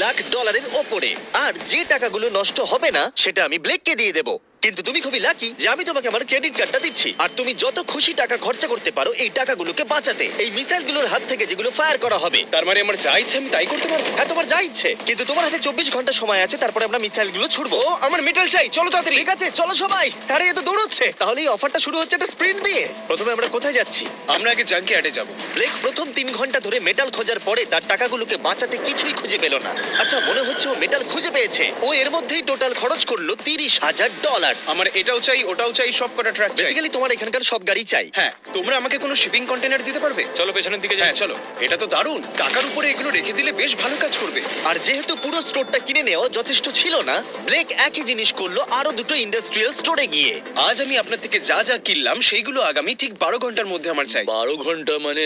$2,00,000 ওপরে। আর যে টাকাগুলো নষ্ট হবে না সেটা আমি ব্লেককে দিয়ে দেবো। কিন্তু তুমি খুবই লাকি যে আমি তোমাকে আমার ক্রেডিট কার্ডটা দিচ্ছি, আর তুমি যত খুশি টাকা খরচা করতে পারো এই টাকাগুলোকে বাঁচাতে, এই মিসাইলগুলোর হাত থেকে যেগুলো ফায়ার করা হবে। তার মানে আমার যা ইচ্ছে আমি তাই করতে পারবো? হ্যাঁ, তোমার যা ইচ্ছে, কিন্তু তোমার হাতে 24 ঘন্টা সময় আছে, তারপরে আমরা মিসাইলগুলো ছুড়বো। ও আমার মেটাল চাই, চলো তাড়াতাড়ি। ঠিক আছে, চলো সবাই। আরে এ তো দৌড়চ্ছে। তাহলে এই অফারটা শুরু হচ্ছে একটা স্প্রিন্ট দিয়ে। প্রথমে আমরা কোথায় যাচ্ছি? আমরা আগে জাঙ্কি ইয়ার্ডে যাবো। ব্লেক প্রথম 3 ঘন্টা ধরে মেটাল খোঁজার পরে তার টাকাগুলোকে বাঁচাতে কিছুই খুঁজে পেল না। আচ্ছা, মনে হচ্ছে ও মেটাল খুঁজে পেয়েছে। ও এর মধ্যেই টোটাল খরচ করলো $30,000। আমার এটাও চাই, ওটাও চাই, সব কটা ট্রাক চাই। বেসিক্যালি তোমার এখানকার সব গাড়ি চাই। হ্যাঁ, তোমরা আমাকে কোনো শিপিং কন্টেনার দিতে পারবে? চলো পেছনের দিকে যাই। হ্যাঁ চলো, এটা তো দারুণ। টাকার উপরে এগুলো রেখে দিলে বেশ ভালো কাজ করবে। আর যেহেতু পুরো স্টোরটা কিনে নেওয়া যথেষ্ট ছিল না, ব্লেক একই জিনিস করলো আরো দুটো ইন্ডাস্ট্রিয়াল স্টোরে গিয়ে। আজ আমি আপনার থেকে যা যা কিনলাম সেইগুলো আগামী ঠিক 12 ঘন্টার মধ্যে আমার চাই। 12 ঘন্টা মানে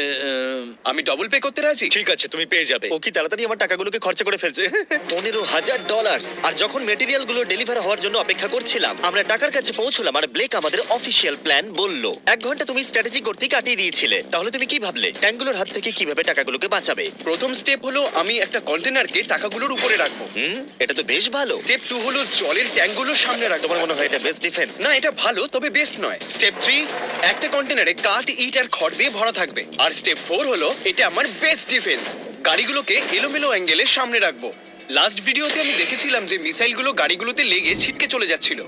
আমি ডবল পে করতে রাজি। ঠিক আছে, তুমি পেয়ে যাবে। ও কি তাড়াতাড়ি আমার টাকাগুলোকে খরচা করে ফেলছে। $15,000। আর যখন মেটেরিয়াল গুলো ডেলিভার হওয়ার জন্য অপেক্ষা করছিলাম, আমরা টাকার কাছে পৌঁছলাম। আর ব্লেক আমাদের অফিসিয়াল প্ল্যান বলল। 1 ঘন্টা তুমি স্ট্র্যাটেজি করতে কাটিয়ে দিয়েছিলে, তাহলে তুমি কি ভাবলে ট্যাঙ্কগুলোর হাত থেকে কিভাবে টাকাগুলোকে বাঁচাবে? প্রথম স্টেপ হলো আমি একটা কন্টেনারকে টাকাগুলোর উপরে রাখবো। এটা তো বেশ ভালো। স্টেপ 2 হলো জলের ট্যাঙ্কগুলো সামনে রাখবো। তোমার মনে হয় এটা বেস্ট ডিফেন্স? না, এটা ভালো তবে বেস্ট নয়। স্টেপ 3, একটা কন্টেনারে কাঠ, ইট আর খড় দিয়ে ভরা থাকবে। আর স্টেপ 4 হলো এটা আমার বেস্ট ডিফেন্স। গাড়িগুলোকে এলোমেলো অ্যাঙ্গেলে সামনে রাখবো। লাস্ট ভিডিওতে আমি দেখেছিলাম যে মিসাইলগুলো গাড়িগুলোতে লেগে ছিটকে চলে যাচ্ছিল।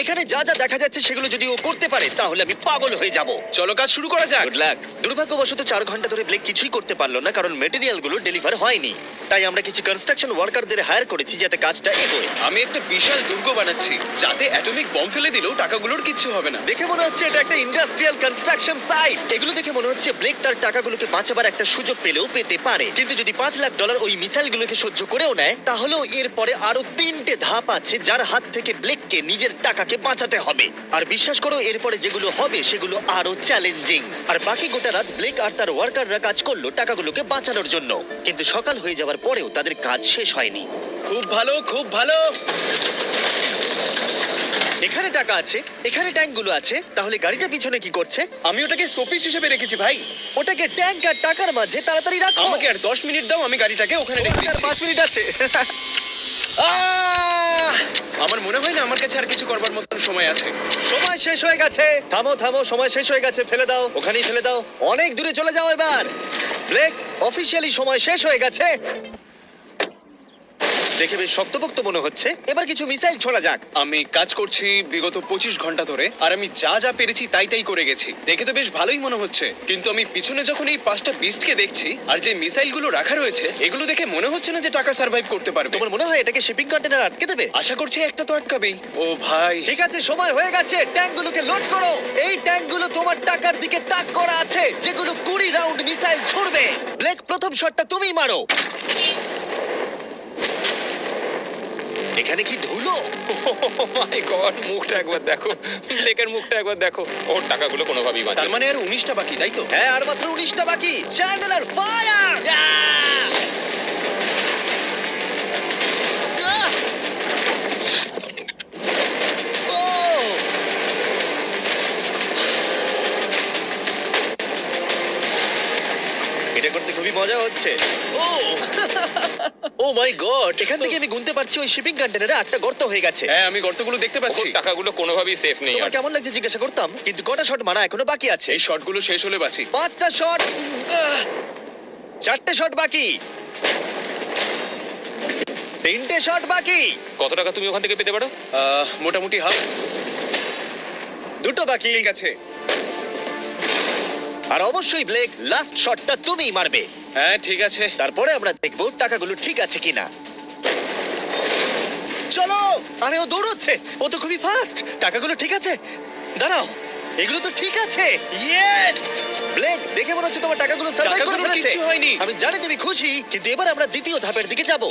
এখানে যা যা দেখা যাচ্ছে সেগুলো যদি ও করতে পারে তাহলে আমি পাগল হয়ে যাব। চলো কাজ শুরু করা যাক। Good luck. দুর্ভাগ্যবশত 4 ঘন্টা ধরে ব্লেক কিছুই করতে পারলো না, কারণ মেটেরিয়ালগুলো ডেলিভার হয়নি। তাই আমরা কিছু কনস্ট্রাকশন ওয়ার্কারদের হায়ার করেছি যাতে কাজটা এগোয়। আমি একটা বিশাল দুর্গ বানাচ্ছি যাতে অ্যাটমিক বম ফেলে দিলেও টাকাগুলোর কিচ্ছু হবে না। দেখে মনে হচ্ছে এটা একটা ইন্ডাস্ট্রিয়াল কনস্ট্রাকশন সাইট। এগুলো দেখে মনে হচ্ছে ব্লেক তার টাকাগুলোকে বাঁচাবার একটা সুযোগ পেলেও পেতে পারে। কিন্তু যদি $5,00,000 ওই মিসাইলগুলোকে সহ্য করেও নেয়, তাহলেও এরপরে আরো 3টে ধাপ আছে যার হাত থেকে ব্লেককে নিজের টাকাকে বাঁচাতে হবে। আর বিশ্বাস করো, এরপরে যেগুলো হবে সেগুলো আরো চ্যালেঞ্জিং। আর বাকি গোটা রাত ব্লেক আর তার ওয়ার্কাররা কাজ করলো টাকাগুলোকে বাঁচানোর জন্য। কিন্তু সকাল হয়ে যাওয়ার পরেও তাদের কাজ শেষ হয়নি। খুব ভালো, খুব ভালো। এখানে টাকা আছে, এখানে ট্যাঙ্কগুলো আছে, তাহলে গাড়িটা পিছনে কি করছে? আমি ওটাকে শোপিস হিসেবে রেখেছি ভাই। ওটাকে ট্যাঙ্ক আর টাকার মাঝে তাড়াতাড়ি রাখো। আমাকে আর 10 মিনিট দাও, আমি গাড়িটাকে ওখানে রেখে আর দিচ্ছি। 5 মিনিট আছে। আমার মনে হয় না আমার কাছে আর কিছু করবার মতন সময় আছে। সময় শেষ হয়ে গেছে। থামো থামো, সময় শেষ হয়ে গেছে। ফেলে দাও, ওখানেই ফেলে দাও। অনেক দূরে চলে যাও এবার। ব্লেক, অফিসিয়ালি সময় শেষ হয়ে গেছে। দেখে বেশ শক্তপোক্ত মনে হচ্ছে। এবার কিছু মিসাইল ছোড়া যাক। আমি কাজ করছি বিগত 25 ঘন্টা ধরে, আর আমি যা যা পেরেছি তাই তাই করে গেছি। দেখে তো বেশ ভালোই মনে হচ্ছে, কিন্তু আমি পিছনে যখন এই 5টা বিস্টকে দেখছি আর যে মিসাইলগুলো রাখা রয়েছে, এগুলো দেখে মনে হচ্ছে না যে টাকা সার্ভাইভ করতে পারবে। তোমার মনে হয় এটাকে শিপিং কন্টেনার আটকে দেবে? আশা করছি একটা তো আটকাবেই। ও ভাই, ঠিক আছে, সময় হয়ে গেছে। ট্যাঙ্কগুলোকে লোড করো। এই ট্যাঙ্কগুলো তোমার টাকার দিকে তাক করা আছে, যেগুলো 20 রাউন্ড মিসাইল ছুড়বে। ব্লেক, প্রথম শটটা তুমিই মারো। এখানে কি ধুলো? মাই গড, মুখটা একবার দেখো, ব্লেকের মুখটা একবার দেখো। ওর টাকাগুলো কোনোভাবেই বাঁচবে তার মানে আর 19টা বাকি, তাই তো? হ্যাঁ, আর মাত্র 19টা বাকি। Chandler, fire! এটা করতে খুবই মজা হচ্ছে। ও মাই গড, এখান থেকে আমি গুনতে পারছি ওই শিপিং কন্টেনারে 8টা গর্ত হয়ে গেছে। হ্যাঁ, আমি গর্তগুলো দেখতে পাচ্ছি। ওর টাকাগুলো কোনোভাবেই সেফ নেই। তোমার কেমন লাগছে জিজ্ঞাসা করতাম, কিন্তু কটা শট মারা এখনো বাকি আছে। এই শটগুলো শেষ হলে বাঁচি। 5টা শট, 4টে শট বাকি, 3টে শট বাকি, কত টাকা তুমি ওখান থেকে পেতে পারো? মোটামুটি হাফ। 2টো বাকি। ঠিক আছে। আর অবশ্যই ব্লেক, লাস্ট শটটা তুমিই মারবে। হ্যাঁ ঠিক আছে। তারপরে আমরা দেখবো টাকাগুলো ঠিক আছে কিনা। চলো। আরে ও দৌড়চ্ছে, ও তো খুবই ফাস্ট। টাকাগুলো ঠিক আছে? দাঁড়াও, এগুলো তো ঠিক আছে। ইয়েস! ব্লেক, দেখে মনে হচ্ছে তোমার টাকাগুলো সার্ভাইভ করে টাকাগুলোর ফেলেছে। কিচ্ছু হয়নি। আমি জানি তুমি খুশি, কিন্তু এবার আমরা দ্বিতীয় ধাপের দিকে যাব।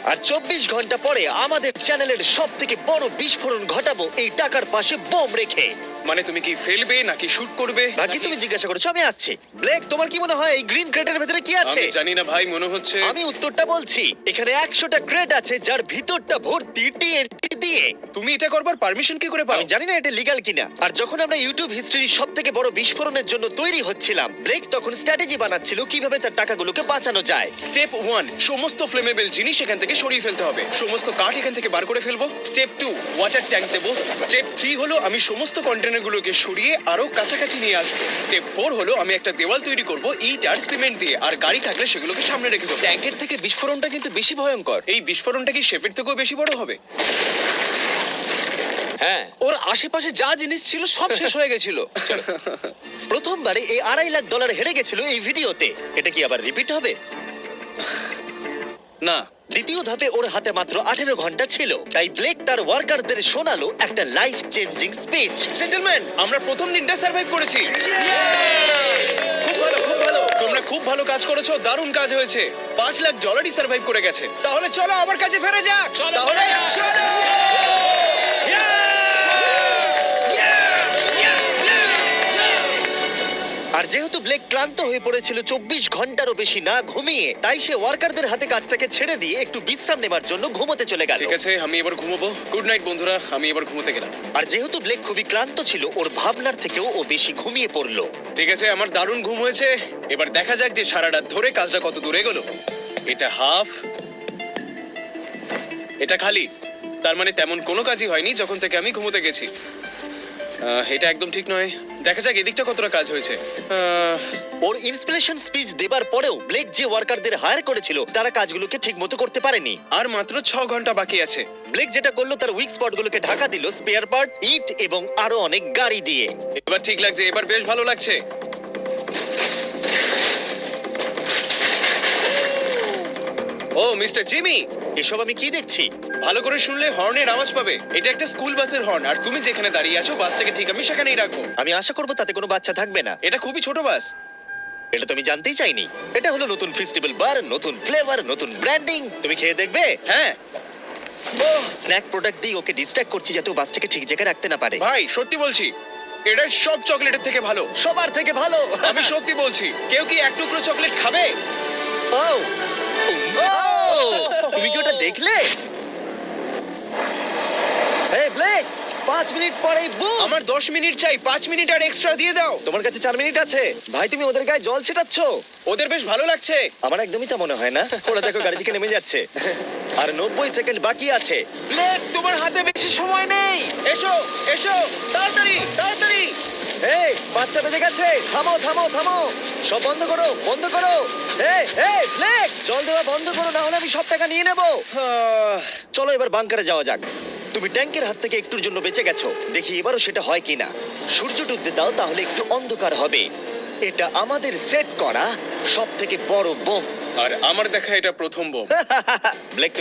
আর 24 ঘন্টা পরে আমাদের চ্যানেলের সব থেকে বড় বিস্ফোরণ ঘটাবো এই টাকার পাশে বোম রেখে। মানে তুমি কি ফেলবে নাকি শুট করবে? ভাগ্যি তুমি জিজ্ঞাসা করেছো, আমি আসছি। ব্লেক, তোমার কি মনে হয় এই গ্রিন ক্রেটের ভেতরে কি আছে? আমি জানি না ভাই, মনে হচ্ছে আমি উত্তরটা বলছি। এখানে 100টা ক্রেট আছে যার ভিতরটা ভর্তি TNT দিয়ে। তুমি এটা করবার পারমিশন কি করে পাও? আমি জানি না এটা লিগ্যাল কিনা। আর যখন আমরা ইউটিউব হিস্ট্রির সব থেকে বড় বিস্ফোরণের জন্য তৈরি হচ্ছিলাম, ব্লেক তখন স্ট্র্যাটেজি বানাচ্ছিল কিভাবে তার টাকাগুলোকে বাঁচানো যায়। স্টেপ 1, সমস্ত ফ্লেমেবল জিনিস এখান থেকে সরিয়ে ফেলতে হবে। সমস্ত কাঠ এখান থেকে বার করে ফেলবো। স্টেপ 2, ওয়াটার ট্যাঙ্ক দেবো। স্টেপ 3 হলো আমি সমস্ত কন্টেনারগুলোকে সরিয়ে আরো কাছাকাছি নিয়ে আসবো। স্টেপ 4 হলো আমি একটা দেওয়াল তৈরি করব ইট আর সিমেন্ট দিয়ে, আর গাড়ি থাকলে সেগুলোকে সামনে রেখে দেবো। ট্যাঙ্কের থেকে বিস্ফোরণটা কিন্তু বেশি ভয়ঙ্কর। এই বিস্ফোরণটা কি শেফের থেকেও বেশি বড় হবে? হ্যাঁ, ওর আশেপাশে যা জিনিস ছিল সব শেষ হয়ে গেছিল। প্রথমবারে এই $2.5 লাখ হেরে গেছিল এই ভিডিওতে। এটা কি আবার রিপিট হবে? না, দ্বিতীয় ধাপে ওর হাতে মাত্র 18 ঘন্টা ছিল, তাই ব্লেক তার ওয়ার্কারদের শোনালো একটা লাইফ চেঞ্জিং স্পিচ। জেন্টলম্যান, আমরা প্রথম দিনটা সার্ভাইভ করেছি। খুব ভালো, খুব ভালো। তোমরা খুব ভালো কাজ করেছো, দারুণ কাজ হয়েছে। $5 লাখ সার্ভাইভ করে গেছে। তাহলে চলো আমার কাছে ফেরা যাক। চলো, তাহলে ফেরা যাক। চলো। আর যেহেতু ব্লেক ক্লান্ত হয়ে পড়েছিল 24 ঘন্টারও বেশি না ঘুমিয়ে, তাই সে ওয়ার্কারদের হাতে কাজটাকে ছেড়ে দিয়ে একটু বিশ্রাম নেবার জন্য ঘুমোতে চলে গেল। ঠিক আছে, আমি এবার ঘুমোবো। গুড নাইট বন্ধুরা, আমি এবার ঘুমোতে গেলাম। আর যেহেতু ব্লেক খুবই ক্লান্ত ছিল, ওর ভাবনার থেকেও ও বেশি ঘুমিয়ে পড়লো। ঠিক আছে, আমার দারুণ ঘুম হয়েছে। এবার দেখা যাক যে সারা রাত ধরে কাজটা কত দূর এগোলো। এটা হাফ, এটা খালি। তার মানে তেমন কোনো কাজই হয়নি যখন থেকে আমি ঘুমোতে গেছি। এটা একদম ঠিক নয়। দেখা যাক এদিকটা কতটা কাজ হয়েছে। ওর ইন্সপিরেশন স্পিচ দেবার পরেও ব্লেক যে ওয়ার্কারদের হায়ার করেছিল তারা কাজগুলোকে ঠিক মতো করতে পারেনি। আর মাত্র 6 ঘন্টা বাকি আছে। ব্লেক যেটা করলো তার উইক স্পটগুলোকে ঢাকা দিল স্পেয়ার পার্ট, ইট এবং আরো অনেক গাড়ি দিয়ে। এবার ঠিক লাগছে, এবার বেশ ভালো লাগছে। ও মিস্টার জিমি, এসব আমি কি দেখছি? ভালো করে শুনলে হর্নের আওয়াজ পাবে। এটা একটা স্কুল বাসের হর্ন, আর তুমি যেখানে দাঁড়িয়ে আছো বাসটাকে ঠিক আমি সেখানেই রাখবো। আমি আশা করবো তাতে কোনো বাচ্চা থাকবে না। এটা খুবই ছোট বাস। এটা তো আমি জানতেই চাইনি। এটা হলো নতুন ফেস্টিভ্যাল বার, নতুন ফ্লেভার, নতুন ব্র্যান্ডিং। তুমি খেয়ে দেখবে? হ্যাঁ স্ন্যাক প্রোডাক্ট দিয়ে ওকে ডিস্ট্র্যাক্ট করছি যাতে ও বাসটাকে ঠিক জায়গায় রাখতে না পারে। ভাই, সত্যি বলছি, এটা সব চকলেটের থেকে ভালো। সবার থেকে ভালো। আমি সত্যি বলছি। কেউ কি এক টুকরো চকলেট খাবে? ও তুমি কি ওটা দেখলে? এই ব্লেক, 5 মিনিট পরেই বুম। আমার 10 মিনিট চাই, 5 মিনিট আর এক্সট্রা দিয়ে দাও। তোমার কাছে 4 মিনিট আছে। ভাই, তুমি ওদের গায়ে জল ছেটাচ্ছ। ওদের বেশ ভালো লাগছে। আমার একদমই তা মনে হয় না। ওরা দেখো গাড়ি থেকে নেমে যাচ্ছে। আর 90 সেকেন্ড বাকি আছে। ব্লেক, তোমার হাতে বেশি সময় নেই। এসো এসো, তাড়াতাড়ি তাড়াতাড়ি। এই 5টা বেজে গেছে। থামো থামো থামো, সব বন্ধ করো, বন্ধ করো। এই এই ব্লেক, জল দেওয়া বন্ধ করো, না হলে আমি সব টাকা নিয়ে নেব। চলো এবার বাংকারে যাওয়া যাক। তুমি ট্যাঙ্কের হাত থেকে একটুর জন্য বেঁচে গেছো। দেখি এবারও সেটা হয় কিনা। সূর্য ডুবতে দাও, তাহলে একটু অন্ধকার হবে। এটা আমাদের সেট করা সব থেকে বড় বোম। আর আমার দেখা এটা প্রথম বোম। ব্লেক